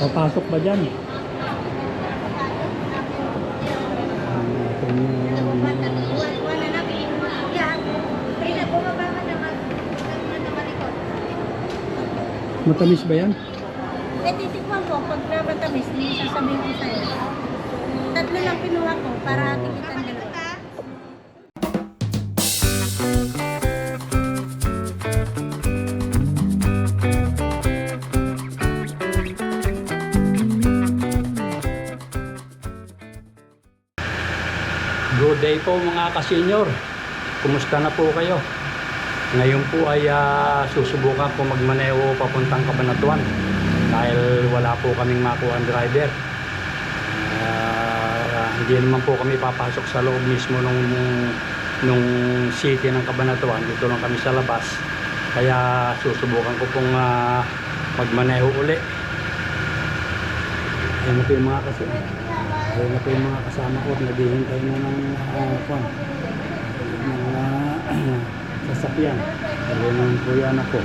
Papasok ba dyan? Matamis ba yan? Eh, titikman ko. Pag matamis, hindi sasabihin ko sa'yo. Tatlo lang pinuha ko para tikitan dalawa. Good day po mga ka-senior. Kumusta na po kayo? Ngayon po ay susubukan po magmaneho papuntang Cabanatuan dahil wala po kaming makuha ang driver. Hindi naman po kami papasok sa loob mismo nung city ng Cabanatuan. Dito lang kami sa labas. Kaya susubukan ko pong magmaneho uli. Ayan na po yung mga kasama ko. Naghihintay na ng sasakyan. Ayan naman po yan ako.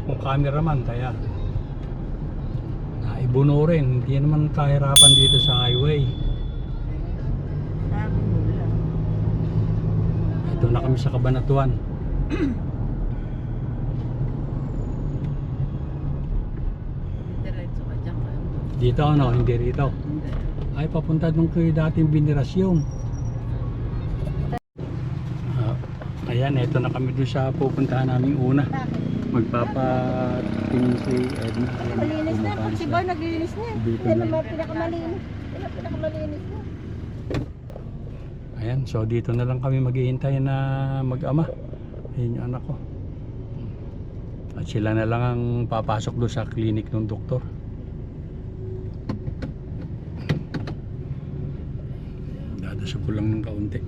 Akong cameraman kaya naibuno rin, hindi naman kahirapan dito sa highway. Ito na kami sa Cabanatuan. Dito ano, hindi rito. Ay papunta nung kayo dating binirasyon. Ayan, ito na kami doon sa pupuntahan namin una. Magpapatingin si Edna. Malinis na. Pag si Boy naglilinis na. Yan naman pinakamalinis. Yan ang pinakamalinis na. Ayan, so dito na lang kami maghihintay na mag-ama. Ayun yung anak ko. At sila na lang ang papasok doon sa clinic ng doktor. Dadasok ko lang ng kaunti.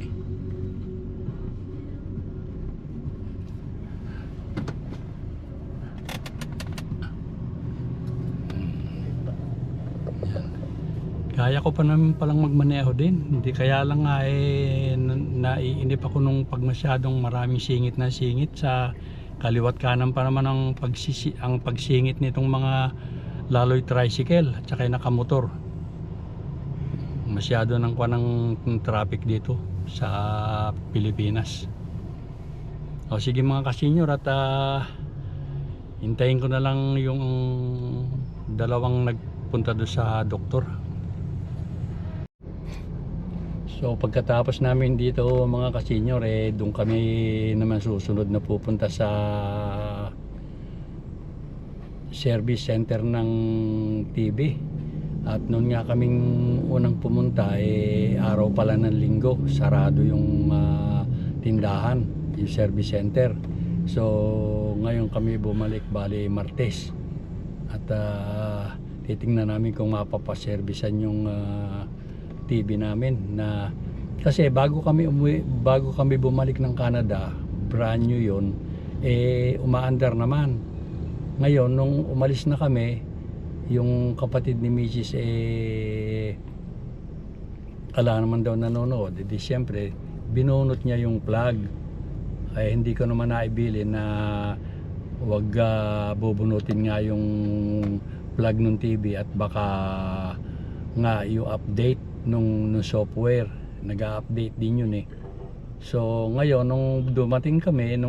Kaya ko pa naman palang magmaneho din. Hindi kaya lang nga naiinip ako nung pag masyadong maraming singit na singit sa kaliwat kanan pa naman ang pagsingit nitong mga laloy tricycle at saka nakamotor. Masyado nang kuha ng traffic dito sa Pilipinas. O sige mga ka-senior at hintayin ko na lang yung dalawang nagpunta doon sa doktor. So pagkatapos namin dito mga ka-senior doon kami naman susunod na pupunta sa service center ng TV. At noon nga kaming unang pumunta araw pala ng linggo, sarado yung tindahan, yung service center. So ngayon kami bumalik bali Martes. At titingnan namin kung mapapaservisan yung TV namin na kasi bago kami bumalik ng Canada, brand new yon, umaandar naman. Ngayon nung umalis na kami, yung kapatid ni Mrs. Ala naman daw nanonood, di siyempre binunot niya yung plug. Ay hindi ko naman naibili na wag bubunutin nga yung plug ng TV at baka nga yung update nung software, nag-update din yun eh. So ngayon nung dumating kami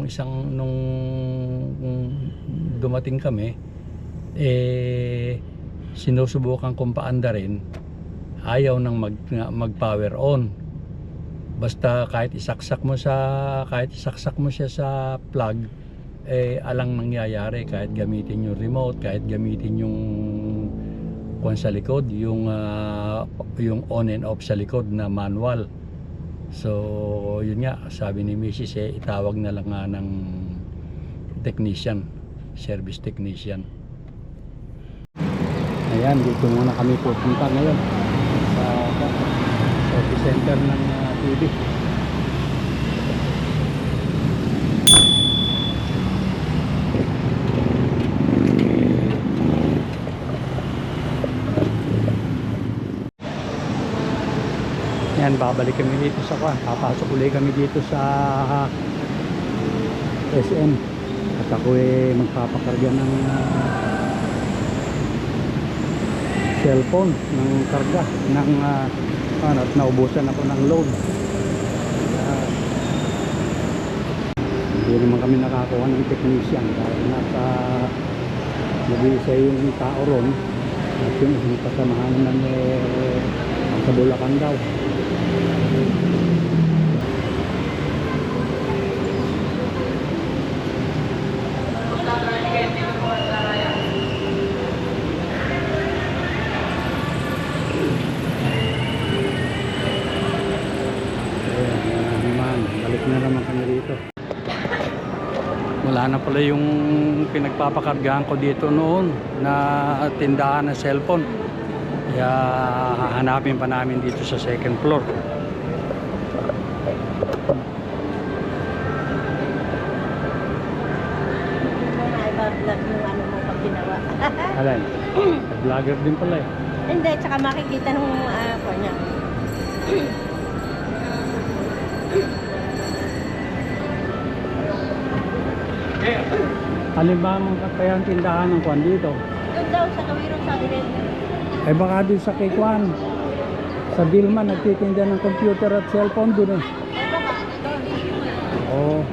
sinusubukan kong paandarin, ayaw nang mag power on. Basta kahit isaksak mo siya sa plug, alang nangyayari kahit gamitin yung remote, kahit gamitin yung kung sa likod, yung on and off sa likod na manual. So yun nga, sabi ni Mrs. itawag na lang nga ng technician, service technician. Ayan, dito muna kami pupunta ngayon sa service center ng TV. Yan, babalik kami dito sa papasok ulit kami dito sa SM at ako magpapakarga ng cellphone, ng karga ng at naubusan ako ng load. Hindi naman kami nakakuha ng technician dahil nasa nag-iisa yung tao ron at yung isang kasamahan ng sa Bulacan daw. Balik na naman kami dito. Wala na pala yung pinagpapakargahan ko dito noon na tindahan ng cellphone. Kaya hahanapin pa namin dito sa second floor. Iba-vlog yung ano mo pag ginawa. Alin? Vlogger din pala eh. Hindi, tsaka makikita nung ako niya. Alin ba ang kaya tindahan ng kwan dito? Doon daw sa Kawirong sabi rin. Baka din sa kay kwan. Sa Dilma nagtitinda ng computer at cellphone doon eh. Baka doon. Oo.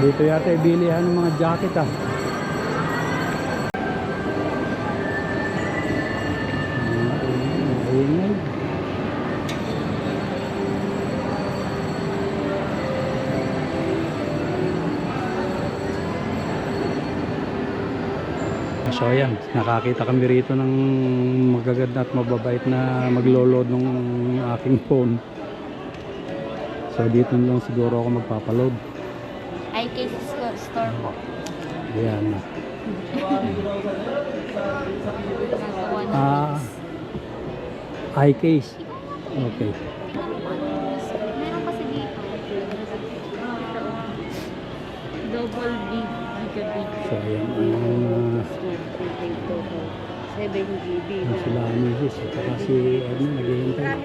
Dito yata ibilihan ng mga jacket ah. Ingay. So ayan, nakakita kami rito ng magaganda at mababait na maglo-load ng aking phone. So dito lang siguro ako magpapaload. iCase store po. Ayan. iCase. Okay. Meron kasi dito. Double B. So ayan. 7 GB. Sila ang misis. At saka si Ernie naghihintay.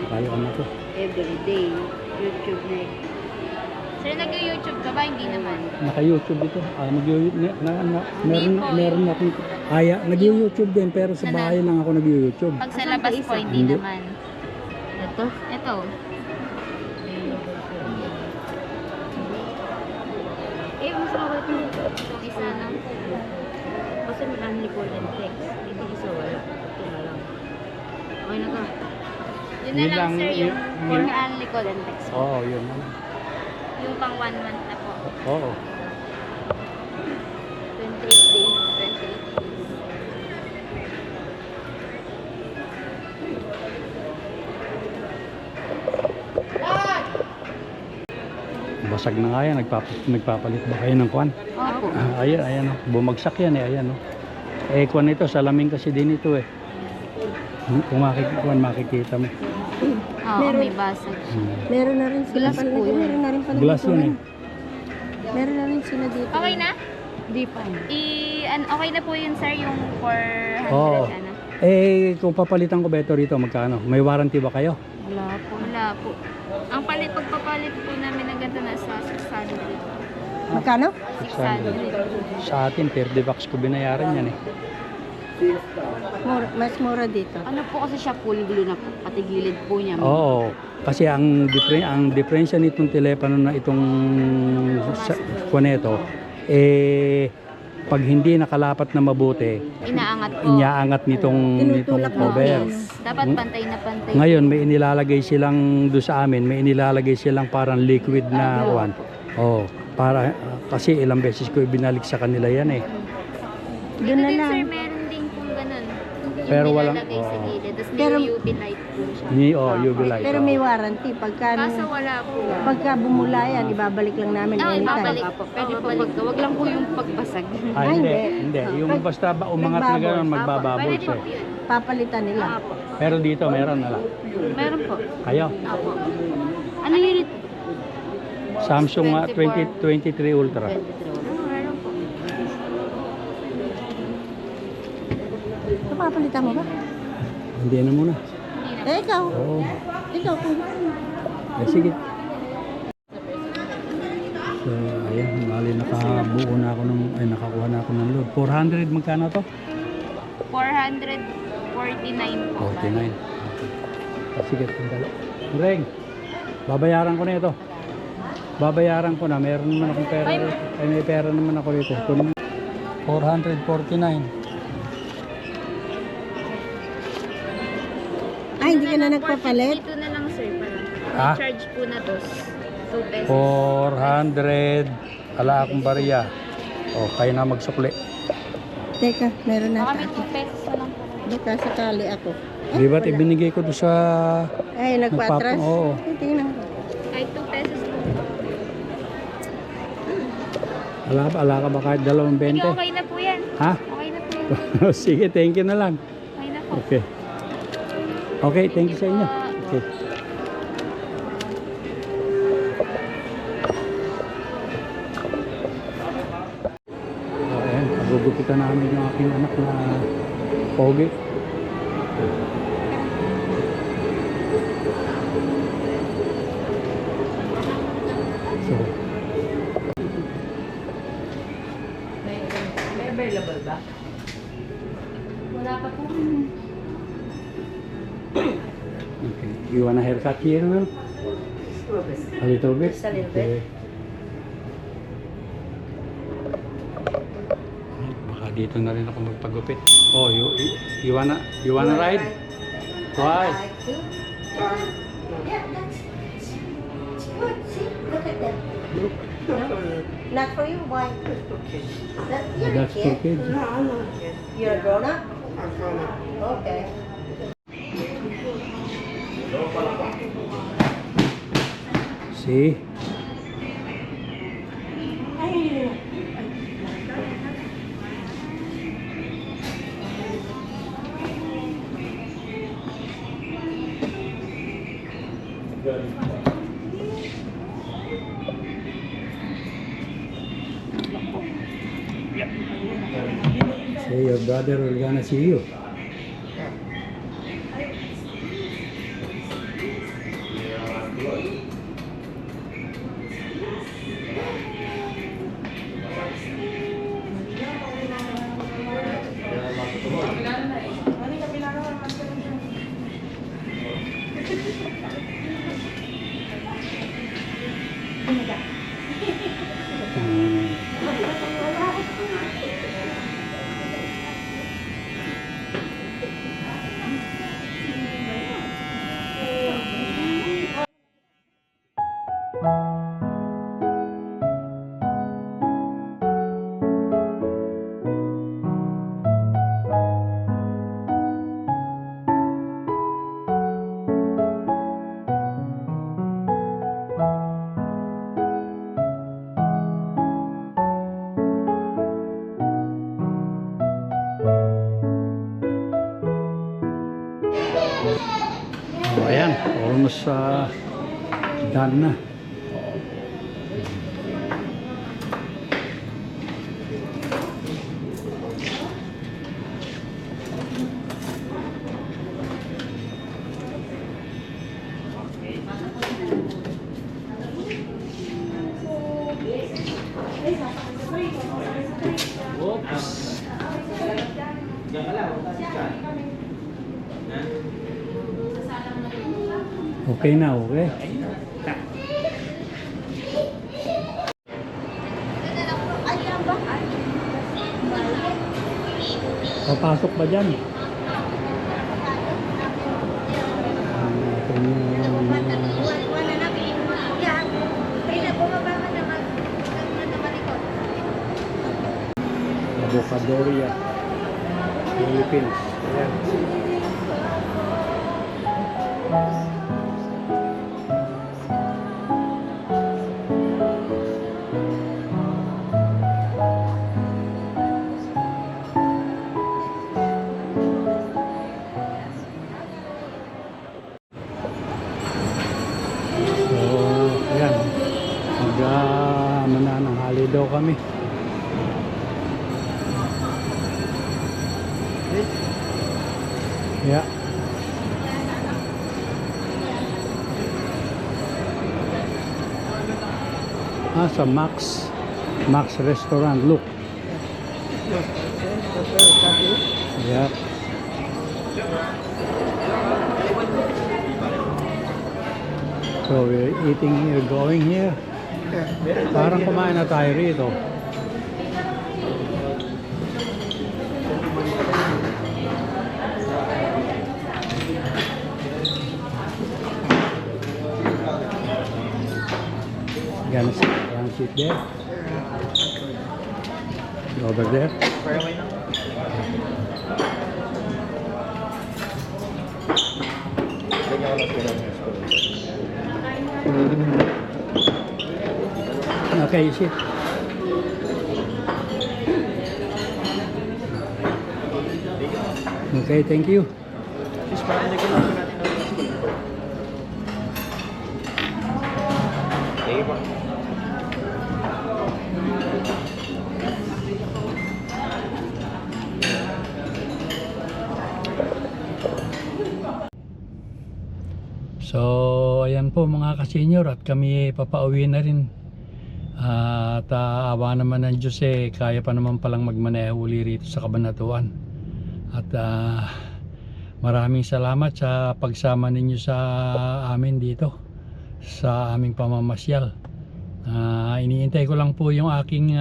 Kaya anak ko. Everyday. YouTube na. Sir, nag-YouTube ka ba? Hindi naman. Naka-YouTube ito. Meron akong nag-YouTube din pero sa bahay lang ako nag-YouTube. Pag sa labas po, hindi naman. Ito? Ito. Mas mawala ito. Itong isa na. Kasi may unrecorded text. Ito isa wala. Ito na lang. Okay na ka. Yun na lang, sir, yung for unrecorded text. Oo, yun na. Yung pang 1 month na po. Oo. 28 days. 28 days. Basag na nga yan. Nagpapalit ba kayo ng kwan? Opo. Ayan o. Bumagsak yan eh. Ayan o. Kwan ito. Salamin kasi din ito eh. Kung makikita mo. Oo, may basag. Meron na rin Glass po yun. Meron na rin pala Glass dito, yun eh. Meron na rin sila dito. Okay na? Hindi pa. Okay na po yun, sir, yung 400 Oo. ano? Eh, kung papalitan ko ba ito rito, magkano? May warranty ba kayo? Wala po. Wala po. Ang pagpapalit po namin ng ganito nasa 600. Magkano? 600. Sa atin, per devax ko binayaran yan eh. Mas mura dito. Ano po kasi siya full glue na po, pati gilid po niya. Oo. Kasi ang diferensya nitong telepono na itong kuneto, eh, pag hindi nakalapat na mabuti, Inaangat po. inyaangat nitong Tinutulak mo. cover. Yes. Dapat pantay na pantay. Ngayon, may inilalagay silang doon sa amin, may inilalagay silang parang liquid na one. Oh, para kasi ilang beses ko ibinalik sa kanila yan eh. Dito Doon na din, lang. sir, meron din kung ganun. Yung Pero walang- nilalagay sa oo. gilid. Tapos Pero- may UV light po siya. UV light. Pero may warranty. Pagka Wala po. pagka bumula yan, ibabalik lang namin Oo, anytime. ibabalik po. Pwede po balik. Wag lang po yung pagbasag. Ah, Ay, hindi, hindi. hindi. Yung basta ba umangat na Nagbabol. gano'n, magbababol Pwede siya. po yun. Papalitan nila. Apo. Pero dito, meron na lang. Meron po. Kayo, Apo. Ano unit? Samsung 24. 2023 Ultra. 23. Meron po. Ito, papalitan mo ba? Hindi na muna. Eh, ikaw. Oo. Ikaw kung Eh, sige. So, ayan, bali nakabuo na ako ng, nakakuha na ako ng load. 400, magkano to? 449 po. 49. Okay. Sige, sandali. Reng, babayaran ko na ito. Babayaran ko na. Meron naman akong pera. Ay, may pera naman ako dito. 449. Ay, hindi ka na nagpapalit? Dito na lang, sir. Ah? Charge po na to. 2 pesos. 400. Ala akong bariya. O, kayo na magsukli. Teka, meron na Baka may ako. 2 pesos na lang po. Baka sakali ako. Di ba't ibinigay ko doon sa... Ay, nagpa-atras? Oo. Ay, tingnan mo. Kahit 2 pesos po. Ala ka ba kahit 2.20? Sige, okay na po yan. Ha? Okay na po yan. Sige, thank you na lang. Okay na po. Okay. Okay, thank you sa inyo. Okay. So, ayan, pagugupitan namin yung aking anak na pogi. So, Wala pa po. okay. You want a haircut here, Will? A little bit? Just a little Okay. Baka dito na rin ako magpagupit. Oh, you wanna ride? Why? Yeah, that's good. See, look at that. Not for you, why? That, you're a That's for kid. kids. You're a grown up? Okay. See? Say your brother will gonna see you. Oh, ayan, almost done na. Okay na, okay. Ayan ba? Papasok ba dyan? Wala na, bilhin mo. Yan. Kaya bumaba ka naman. Naman ikaw. Avocadoria, Philippines. Ayan. So, ayan. Manananghali daw kami. Yeah. Sa Max Restaurant. Look. Yeah. So we're eating here, going here. Parang kumain na tayo rito. Gonna sit there. Over there. Okay, you sit. Okay, thank you. So, ayan po mga ka-senior at kami papauwi na rin. At awa naman ng Diyos kaya pa naman palang magmaneho uli rito sa Cabanatuan. At maraming salamat sa pagsama ninyo sa amin dito sa aming pamamasyal. Iniintay ko lang po yung aking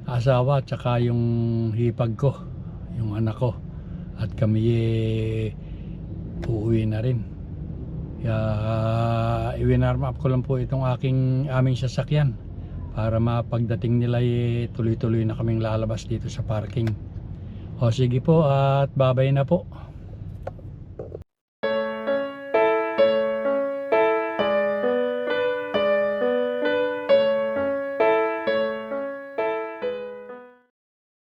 asawa at saka yung hipag ko, yung anak ko. At kami uuwi na rin. I-winarm up ko lang po itong aming sasakyan para mapagdating nila tuloy-tuloy na kaming lalabas dito sa parking. O sige po at babay na po.